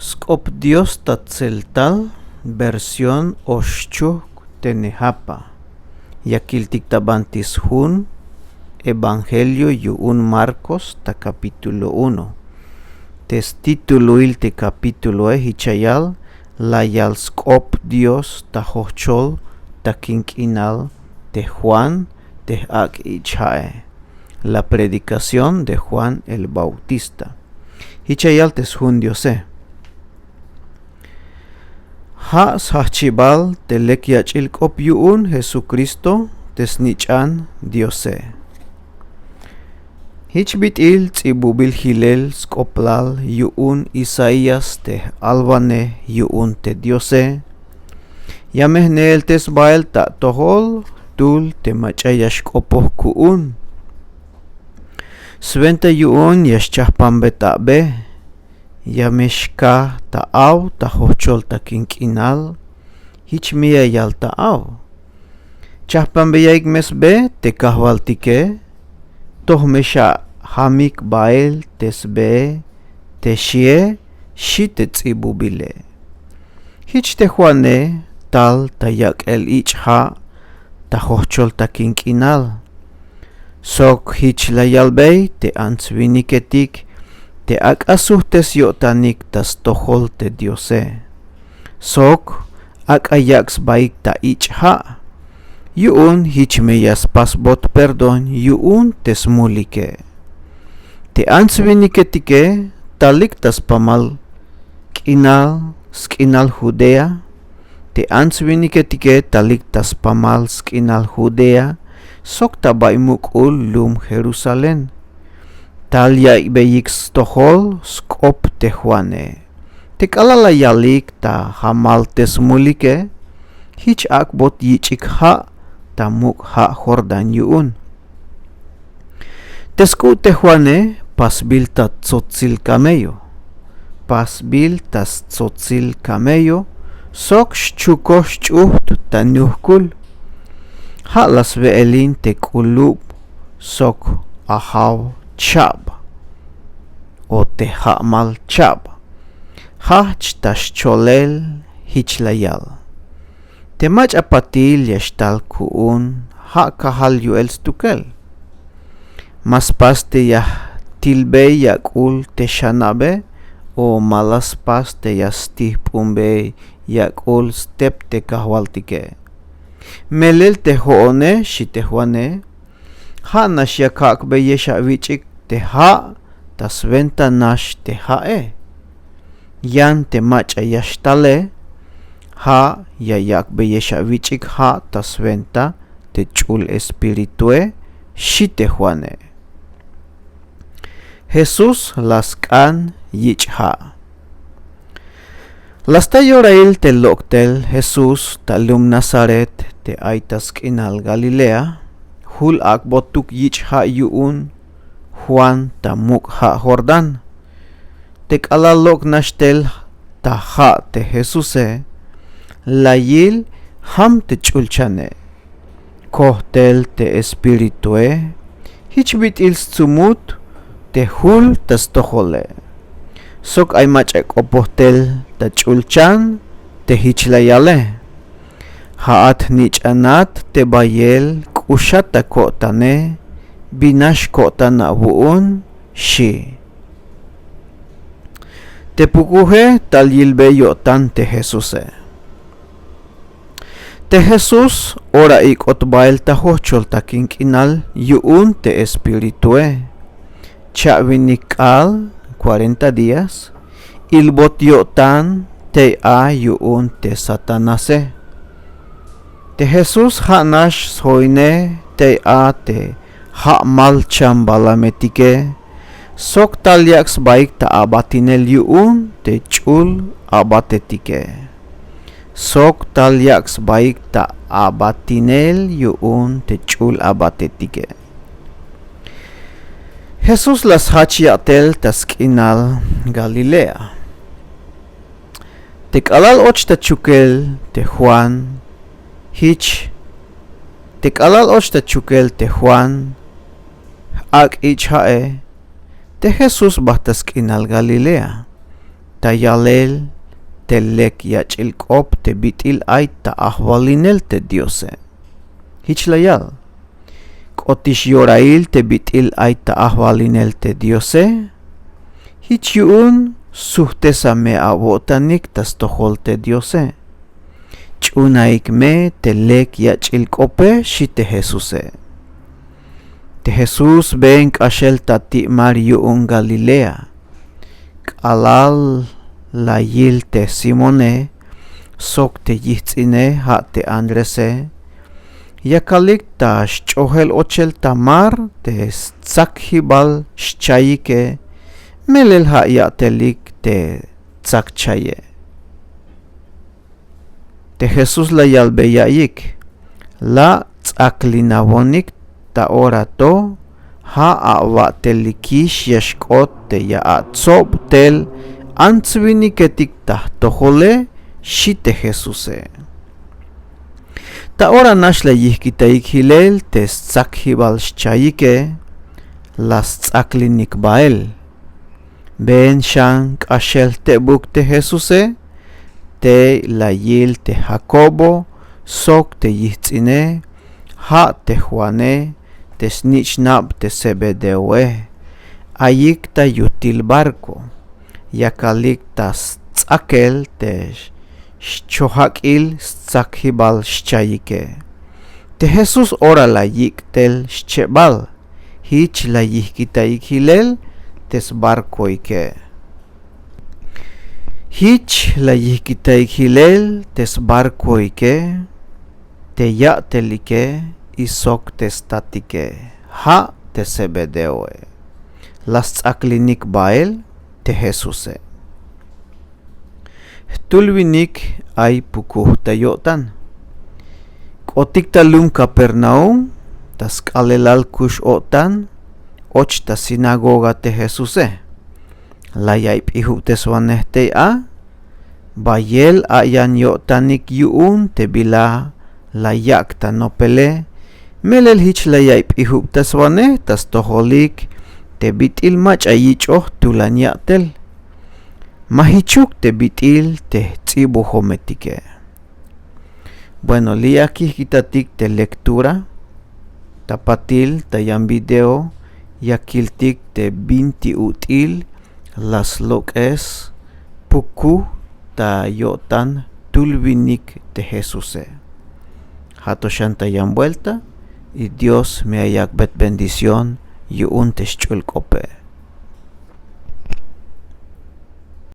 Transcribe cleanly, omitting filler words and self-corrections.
Dios Tzeltal, versión oxchuc tenejapa. Yakil tiktabantis Jun, Evangelio yuun Marcos ta capítulo 1. Título te capítulo hichayal, layal Dios ta hochol ta quinquinal de Juan de ichae. La predicación de Juan el Bautista. Hichayal tes Jun Diose. Ha sahchibal telekiachil yuun Jesucristo tesnichan Diose. Hichbitil tsibubil hilel skoplal yuun Isaías te albane yuun te Diose. Yamehnel tes bael ta tohol tul te machayash kopoh kuun. Sventa yuun yashchahpan betabe. Yameshka ta'aw ta hochol ta quinquinal, hichmia yal ta'aw. Chahpan beyaik mesbe te kahwaltike, tohmesha hamik bael tesbe, te shie, shite tsibubile. Hich te juane tal ta yak el ichha, ta hochol ta quinquinal. Sok hich la yalbey te ansviniketik, te asuh tes yotanik tas tohol te Diose. Sok ayaks baik ta ichha. Yuun hichmeyas pasbot perdon yuun tes mulike. Te ansviniketike talik tas pamal skinal Judea. Te ansviniketike talik tas pamal skinal Judea. Sok tabay mukul lum Jerusalem. Talya ibeyix tohol skop te Juane. Te kalala yalik ta hamal tes mulike. Hich akbot yichik ha ta muk ha Jordan yuun. Tesku te Juane pasbil ta tzotzil camello. Pasbil tas tzotzil camello. Sok shchukosh chuht ta nuhkul. Ha las veelin te kulub. Sok ahaw chab o te ha'mal chab hach tascholel hichlayal te mach apatil yashtal kuun ha kahal yuel stukel mas paste yah tilbe yakul te shanabe o malas paste yastih pumbe yakul step te kahwaltike melel te hoone shite huane ha nash yakak be yesha vichik te ha tas venta nash te hae. Yan te macha yashtale ha yayak be yesha vichik ha tas venta te chul espiritue shite Juane. Jesús las kan yichha. Las tayorail te loktel Jesús talum Nazaret te aitas kinal Galilea. Hul akbotuk yichha yuun Juan ta muk ha Jordan. Tek alalok nashtel ta ha te Jesuse. Layil ham te chulchane. Kohtel te espiritue. Hichbit il sumut te hul tas tohole. Sok ay machek opohtel ta chulchan te hichlayale. Haat nichanat te bayel kushata kotane. Binash kota na buun shi. Te pukuhe tal yilbe yotan te Jesuse. Te Jesus ora ikot bail ta hochol ta quinquinal yuun te espiritue. Chavinikal 40 días. Ilbot yotan te yuun te satanase. Te Jesus hanash soine te te ha mal chambalametike. Sok talyaks baik ta abatinel yuun te chul abatetike. Sok talyaks baik ta abatinel yuun te chul abatetike. Jesus las hachiatel taskinal Galilea. Te kalal och ta chukel te Juan. Hich. Te kalal och ta chukel te Juan. Ak ichae te Jesus bahtas kinal Galilea. tayalel telek yachilkop te bitil ay ta ahwalinel te Diose. Hichlayal. Kotish yorail te bitil ay ta ahwalinel te Diose. Hichun suhtesa me abotanik tas tohol te Diose. Chunaik me telek yachilkope shite Jesuse. Te Jesús ben kashel tati Mariun Galilea. Kalal la yil te Simone. Sok te yitzine ha te Andrese. Yakalik ta shchohel ochel tamar te tzakhibal shchayike. Melel ha yatelik te tzakchaye. Te Jesús la yalbeyayik. La tzaklinavonik ta orato ha awatelikish yashkot te yaatsob tel antzviniketik ta tohole shite Jesuse. Ta ora nash la yihkitaik hilel te tzakhibal shchayike las tzaklinik bael. Ben shank ashel te buk te Jesuse te la yil te Jacobo sok te yitzine ha te Juane te snichnab te Sebedewe ayik ta yutil barco yakalik ta tzakel te shchohakil tzakhibal shchayike. Te Jesús ora la yik tel shchebal hich la yihkitaik hilel tes barco ike. Hich la yihkitaik hilel tes barco ike te yatelike isok te statike ha te Sebedewe. Las tzaklinik bael te Jesuse. Tulvinik ay pukuh tayotan. Kotik talum Capernaum tas kalelal kush otan och ta sinagoga te Jesuse. La yaip ihu te swanehte a bayel ayan yotanik yuun te bila la yak ta nopele melel hich la yaip ihu te swaneh tas toholik te bitil mach ayichoh tulanyatel mahichuk te bitil te tzibuhometike. Bueno, li aquí kitatik te lectura tapatil tayan video yakiltik te binti util las loques puku ta yotan tulvinik te Jesuse. Hato shanta yan vuelta y Dios me ayak bet bendición y un te shchulkope.